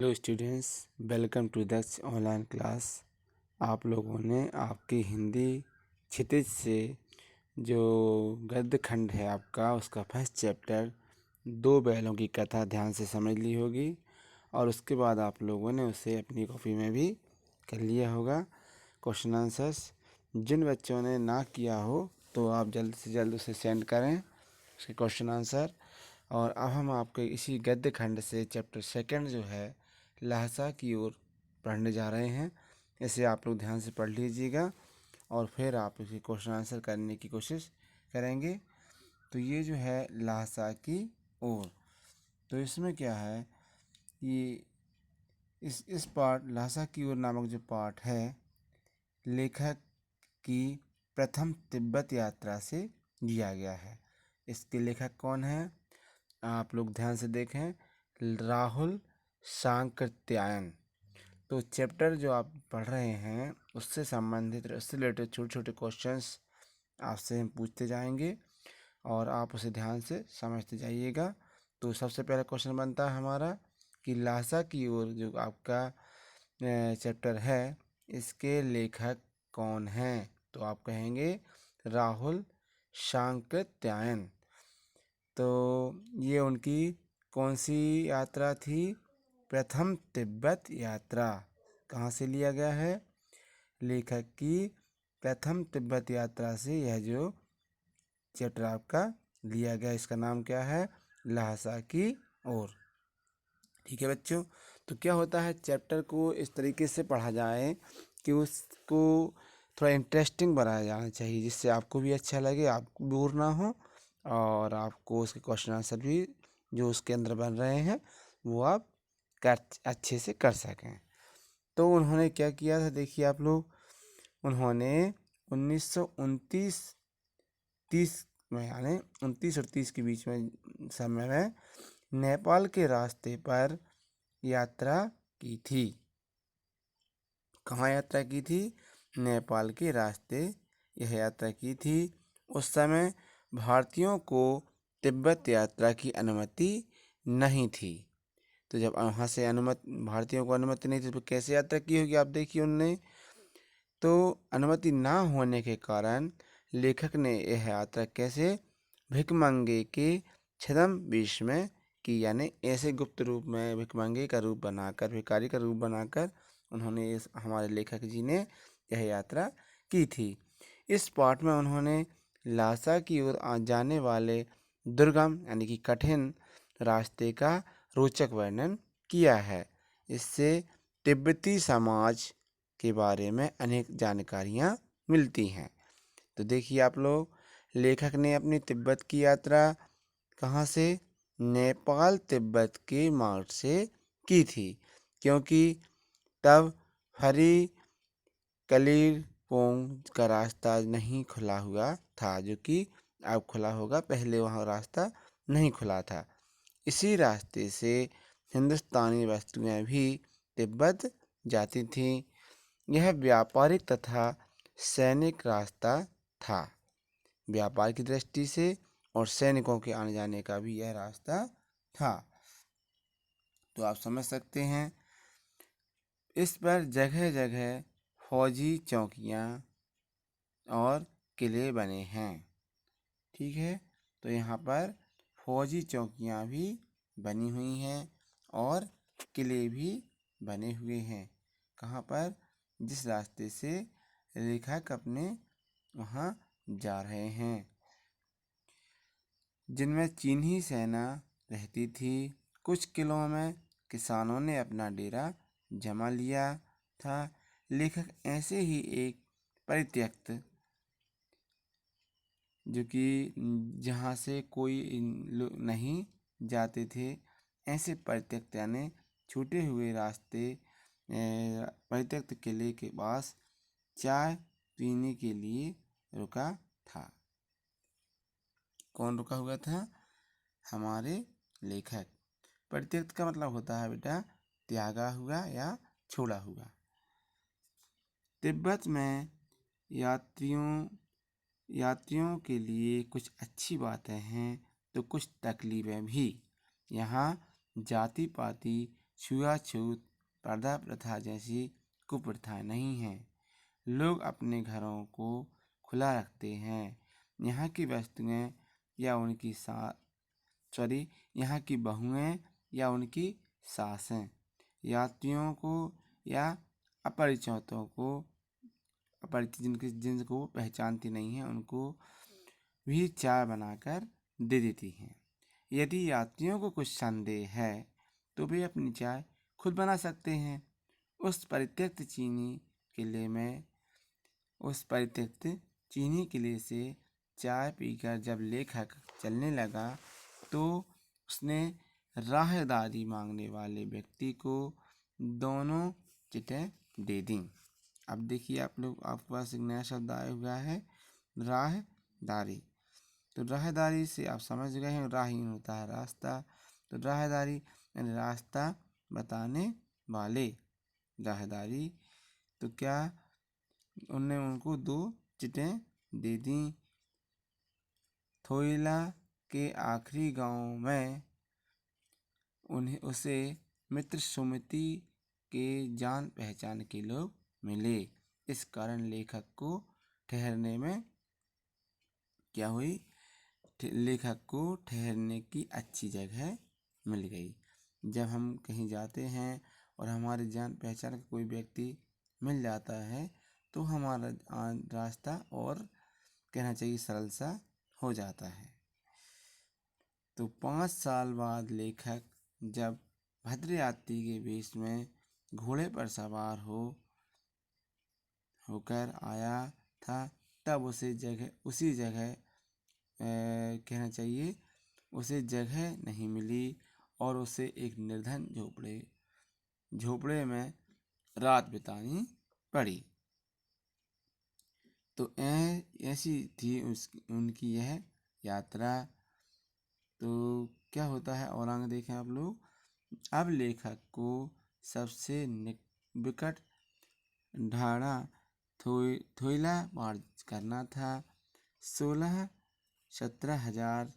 Hello students, welcome to the online class. आप लोगों ने आपकी हिंदी क्षितिज से जो गद्य खंड है आपका, उसका फर्स्ट चैप्टर दो बैलों की कथा ध्यान से समझ ली होगी और उसके बाद आप लोगों ने उसे अपनी कॉपी में भी कर लिया होगा क्वेश्चन आंसर्स। जिन बच्चों ने ना किया हो तो आप जल्द से जल्द उसे सेंड करें उसके क्वेश्चन आंसर। और अब हम आपके इसी गद्य खंड से चैप्टर सेकंड जो है लहसा की ओर पढ़ने जा रहे हैं। इसे आप लोग ध्यान से पढ़ लीजिएगा और फिर आप इसे क्वेश्चन आंसर करने की कोशिश करेंगे। तो ये जो है लहसा की ओर, तो इसमें क्या है, ये इस पार्ट लहसा की ओर नामक जो पार्ट है लेखक की प्रथम तिब्बत यात्रा से लिया गया है। इसके लेखक कौन हैं आप लोग ध्यान से देखें, राहुल सांकृत्यायन। तो चैप्टर जो आप पढ़ रहे हैं उससे संबंधित, उससे रिलेटेड छोटे छोटे क्वेश्चंस आपसे हम पूछते जाएंगे और आप उसे ध्यान से समझते जाइएगा। तो सबसे पहला क्वेश्चन बनता है हमारा कि लहसा की ओर जो आपका चैप्टर है इसके लेखक कौन हैं। तो आप कहेंगे राहुल सांकृत्यायन। तो ये उनकी कौन सी यात्रा थी? प्रथम तिब्बत यात्रा। कहाँ से लिया गया है? लेखक की प्रथम तिब्बत यात्रा से यह जो चैप्टर आपका लिया गया, इसका नाम क्या है? लहसा की ओर। ठीक है बच्चों, तो क्या होता है, चैप्टर को इस तरीके से पढ़ा जाए कि उसको थोड़ा इंटरेस्टिंग बनाया जाना चाहिए, जिससे आपको भी अच्छा लगे, आपको बोर ना हो और आपको उसके क्वेश्चन आंसर भी जो उसके अंदर बन रहे हैं वो आप अच्छे से कर सकें। तो उन्होंने क्या किया था, देखिए आप लोग, उन्होंने 1929 30 में, यानी 29 और 30 के बीच में समय में नेपाल के रास्ते पर यात्रा की थी। कहाँ यात्रा की थी? नेपाल के रास्ते यह यात्रा की थी। उस समय भारतीयों को तिब्बत यात्रा की अनुमति नहीं थी। तो जब वहाँ से भारतीयों को अनुमति नहीं थी तो कैसे यात्रा की होगी? आप देखिए, उनने तो अनुमति ना होने के कारण लेखक ने यह यात्रा कैसे भिखमंगे के छद्मवेश में की, यानी ऐसे गुप्त रूप में भिखमंगे का रूप बनाकर, भिखारी का रूप बनाकर उन्होंने हमारे लेखक जी ने यह यात्रा की थी। इस पाठ में उन्होंने लासा की ओर जाने वाले दुर्गम यानी कि कठिन रास्ते का रोचक वर्णन किया है। इससे तिब्बती समाज के बारे में अनेक जानकारियाँ मिलती हैं। तो देखिए आप लोग, लेखक ने अपनी तिब्बत की यात्रा कहाँ से? नेपाल तिब्बत के मार्ग से की थी, क्योंकि तब हरी कलिरपोंग का रास्ता नहीं खुला हुआ था, जो कि अब खुला होगा, पहले वहाँ रास्ता नहीं खुला था। इसी रास्ते से हिंदुस्तानी वस्तुएं भी तिब्बत जाती थीं। यह व्यापारिक तथा सैनिक रास्ता था। व्यापार की दृष्टि से और सैनिकों के आने जाने का भी यह रास्ता था। तो आप समझ सकते हैं, इस पर जगह जगह फौजी चौकियां और किले बने हैं। ठीक है, तो यहाँ पर फौजी चौकियां भी बनी हुई हैं और किले भी बने हुए हैं। कहाँ पर? जिस रास्ते से लेखक अपने वहाँ जा रहे हैं, जिनमें चीनी सेना रहती थी। कुछ किलों में किसानों ने अपना डेरा जमा लिया था। लेखक ऐसे ही एक परित्यक्त, जो कि जहाँ से कोई लोग नहीं जाते थे, ऐसे परित्यक्त यानी छूटे हुए रास्ते, परित्यक्त किले के पास चाय पीने के लिए रुका था। कौन रुका हुआ था? हमारे लेखक। परित्यक्त का मतलब होता है बेटा त्यागा हुआ या छोड़ा हुआ। तिब्बत में यात्रियों के लिए कुछ अच्छी बातें हैं तो कुछ तकलीफें भी। यहाँ जाति पाति छुआछूत, पर्दा प्रथा जैसी कुप्रथाएं नहीं हैं। लोग अपने घरों को खुला रखते हैं। यहाँ की वस्तुएं या उनकी यहाँ की बहुएं या उनकी सासें यात्रियों को या अपरिचितों को, अपरिचित जिनको पहचानती नहीं है, उनको भी चाय बनाकर दे देती हैं। यदि यात्रियों को कुछ संदेह है तो वे अपनी चाय खुद बना सकते हैं। उस परित्यक्त चीनी किले से चाय पीकर जब लेखक चलने लगा तो उसने राहदारी मांगने वाले व्यक्ति को दोनों चिटें दे दी। अब देखिए आप लोग, आपके पास एक नया शब्द आया हुआ है, राहदारी। तो राहदारी से आप समझ गए हैं, राही होता है रास्ता, तो राहदारी यानी रास्ता बताने वाले। राहदारी तो क्या, उनने उनको 2 चिटें दे दी। थोइला के आखिरी गांव में उसे मित्र सुमति के जान पहचान के लोग मिले। इस कारण लेखक को ठहरने में क्या हुई, लेखक को ठहरने की अच्छी जगह मिल गई। जब हम कहीं जाते हैं और हमारे जान पहचान का कोई व्यक्ति मिल जाता है तो हमारा रास्ता और कहना चाहिए सरल सा हो जाता है। तो 5 साल बाद लेखक जब भद्र यात्री के वेश में घोड़े पर सवार होकर आया था तब उसी जगह कहना चाहिए उसे जगह नहीं मिली और उसे एक निर्धन झोपड़े में रात बितानी पड़ी। तो ऐसी थी उनकी यह यात्रा। तो क्या होता है और आगे देखें आप लोग। अब लेखक को सबसे विकट ढाड़ा थोइला पार करना था। 16-17 हजार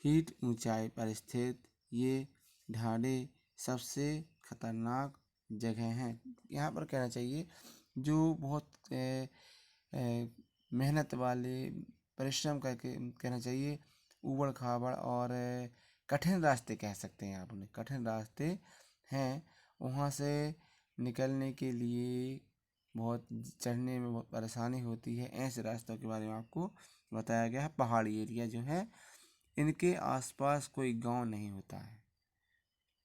फीट ऊंचाई पर स्थित ये ढाड़े सबसे खतरनाक जगह हैं। यहाँ पर कहना चाहिए जो बहुत मेहनत वाले, परिश्रम करके कहना चाहिए, ऊबड़ खाबड़ और कठिन रास्ते कह सकते हैं आप उन्हें, कठिन रास्ते हैं। वहाँ से निकलने के लिए बहुत चढ़ने में बहुत परेशानी होती है। ऐसे रास्तों के बारे में आपको बताया गया है। पहाड़ी एरिया जो है, इनके आसपास कोई गांव नहीं होता है,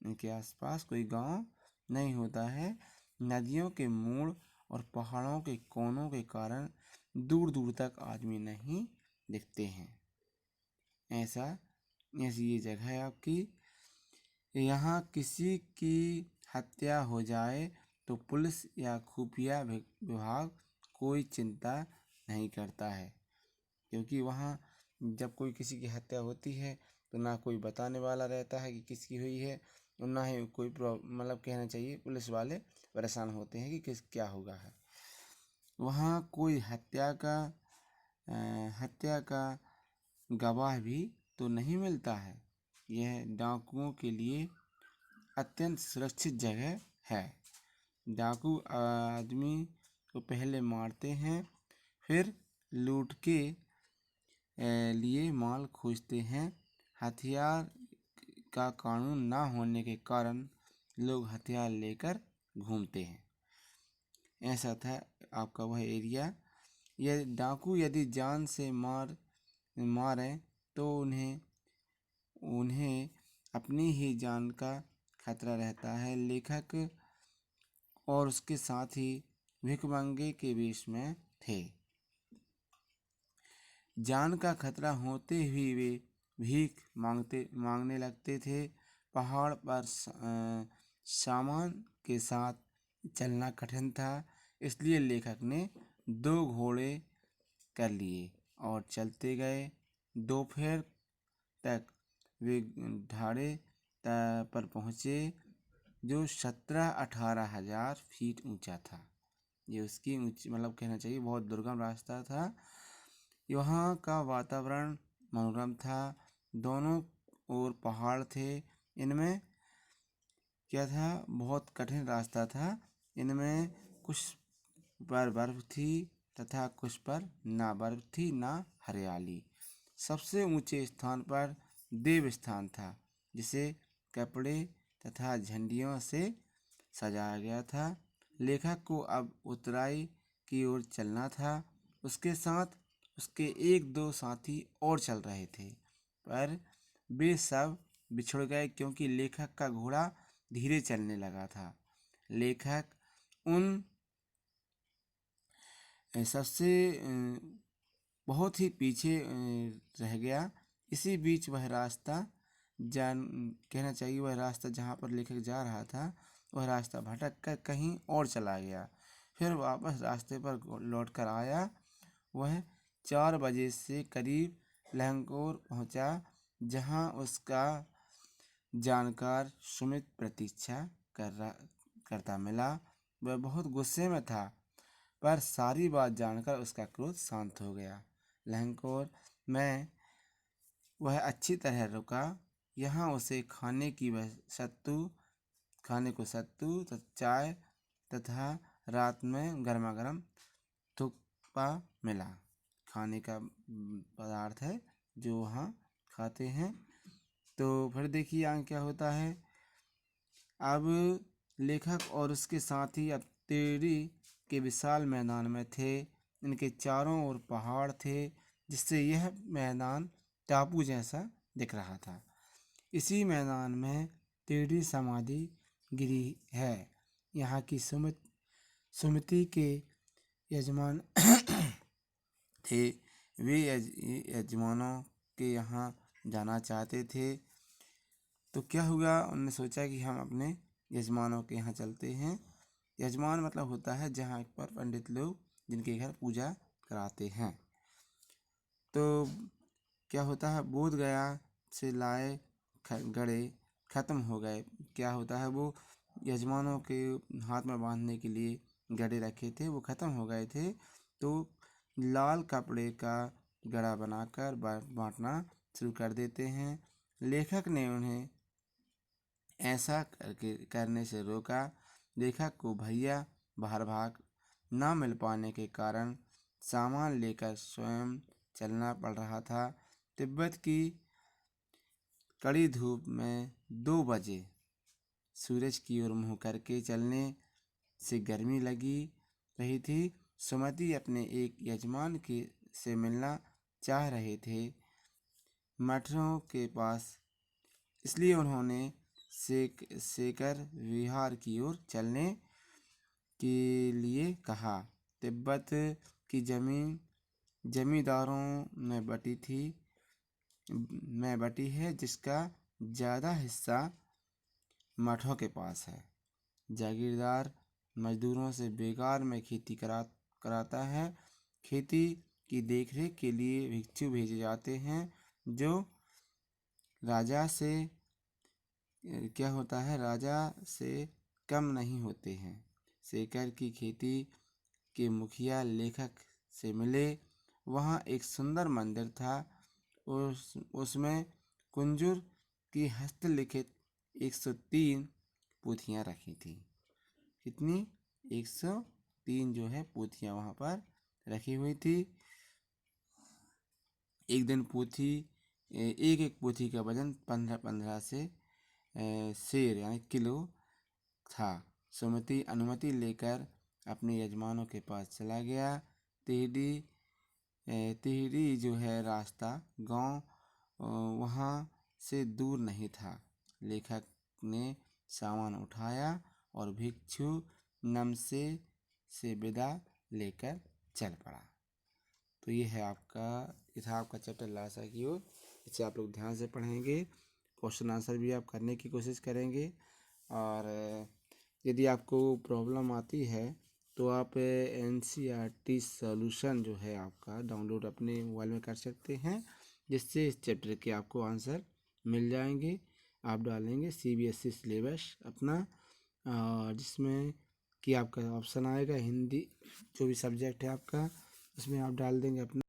इनके आसपास कोई गांव नहीं होता है। नदियों के मोड़ और पहाड़ों के कोनों के कारण दूर दूर तक आदमी नहीं दिखते हैं। ऐसी ये जगह है आपकी। यहाँ किसी की हत्या हो जाए तो पुलिस या खुफिया विभाग कोई चिंता नहीं करता है, क्योंकि वहाँ जब कोई किसी की हत्या होती है तो ना कोई बताने वाला रहता है कि किसकी हुई है, और ना ही कोई मतलब कहना चाहिए पुलिस वाले परेशान होते हैं कि क्या हुआ है। वहाँ कोई हत्या का गवाह भी तो नहीं मिलता है। यह डाकुओं के लिए अत्यंत सुरक्षित जगह है। डाकू आदमी को पहले मारते हैं, फिर लूट के लिए माल खोजते हैं। हथियार का कानून ना होने के कारण लोग हथियार लेकर घूमते हैं। ऐसा था आपका वह एरिया। यह डाकू यदि जान से मारें तो उन्हें अपनी ही जान का खतरा रहता है। लेखक और उसके साथी भिखमंगे के वेश में थे। जान का खतरा होते हुए वे भीख मांगने लगते थे। पहाड़ पर सामान के साथ चलना कठिन था, इसलिए लेखक ने 2 घोड़े कर लिए और चलते गए। दोपहर तक वे ढाड़े पर पहुँचे जो 17-18 हजार फीट ऊंचा था। ये उसकी ऊंची मतलब कहना चाहिए बहुत दुर्गम रास्ता था। यहाँ का वातावरण मनोरम था। दोनों ओर पहाड़ थे, इनमें क्या था, बहुत कठिन रास्ता था। इनमें कुछ पर बर्फ थी तथा कुछ पर ना बर्फ थी ना हरियाली। सबसे ऊंचे स्थान पर देव स्थान था, जिसे कपड़े तथा झंडियों से सजाया गया था। लेखक को अब उत्तराई की ओर चलना था। उसके साथ उसके एक दो साथी और चल रहे थे, पर वे सब बिछुड़ गए क्योंकि लेखक का घोड़ा धीरे चलने लगा था। लेखक उन सबसे बहुत ही पीछे रह गया। इसी बीच वह रास्ता जान कहना चाहिए वह रास्ता जहाँ पर लेखक जा रहा था, वह रास्ता भटक कर कहीं और चला गया। फिर वापस रास्ते पर लौट कर आया। वह 4 बजे से करीब लहंगोर पहुँचा, जहाँ उसका जानकार सुमित प्रतीक्षा करता मिला। वह बहुत गुस्से में था, पर सारी बात जानकर उसका क्रोध शांत हो गया। लहंगोर में वह अच्छी तरह रुका। यहाँ उसे खाने को सत्तू चाय तथा रात में गर्मा गर्म थुक्पा मिला। खाने का पदार्थ है जो वहाँ खाते हैं। तो फिर देखिए आगे क्या होता है। अब लेखक और उसके साथी अब टेहरी के विशाल मैदान में थे। इनके चारों ओर पहाड़ थे, जिससे यह मैदान टापू जैसा दिख रहा था। इसी मैदान में टेहरी समाधि गिरी है। यहाँ की सुमति के यजमान थे। वे यजमानों के यहाँ जाना चाहते थे। तो क्या हुआ, उन्होंने सोचा कि हम अपने यजमानों के यहाँ चलते हैं। यजमान मतलब होता है जहाँ पर पंडित लोग जिनके घर पूजा कराते हैं। तो क्या होता है, बोध गया से लाए गड़े ख़त्म हो गए। क्या होता है, वो यजमानों के हाथ में बांधने के लिए गड़े रखे थे, वो ख़त्म हो गए थे। तो लाल कपड़े का गड़ा बनाकर बांटना शुरू कर देते हैं। लेखक ने उन्हें ऐसा करने से रोका। लेखक को भैया बाहर भाग ना मिल पाने के कारण सामान लेकर स्वयं चलना पड़ रहा था। तिब्बत की कड़ी धूप में 2 बजे सूरज की ओर मुँह करके चलने से गर्मी लगी रही थी। सुमति अपने एक यजमान के से मिलना चाह रहे थे मठों के पास, इसलिए उन्होंने सेकर विहार की ओर चलने के लिए कहा। तिब्बत की जमीन जमींदारों में बटी है, जिसका ज़्यादा हिस्सा मठों के पास है। जागीरदार मजदूरों से बेकार में खेती कराता है। खेती की देखरेख के लिए भिक्षु भेजे जाते हैं, जो राजा से क्या होता है, राजा से कम नहीं होते हैं। सेकर की खेती के मुखिया लेखक से मिले। वहाँ एक सुंदर मंदिर था। उसमें कुंजर की हस्तलिखित 103 पोथियाँ रखी थी। कितनी? 103 जो है पोथियाँ वहाँ पर रखी हुई थी। एक एक पोथी का वजन 15 से सेर यानी किलो था। सुमति अनुमति लेकर अपने यजमानों के पास चला गया। तिहरी जो है रास्ता गांव वहाँ से दूर नहीं था। लेखक ने सामान उठाया और भिक्षु नमसे से विदा लेकर चल पड़ा। तो ये था आपका चैप्टर लाशा की ओर। इसे आप लोग ध्यान से पढ़ेंगे, क्वेश्चन आंसर भी आप करने की कोशिश करेंगे। और यदि आपको प्रॉब्लम आती है तो आप NCERT सॉल्यूशन जो है आपका डाउनलोड अपने मोबाइल में कर सकते हैं, जिससे इस चैप्टर के आपको आंसर मिल जाएंगे। आप डालेंगे CBSE सिलेबस अपना, जिसमें कि आपका ऑप्शन आएगा हिंदी, जो भी सब्जेक्ट है आपका उसमें आप डाल देंगे अपना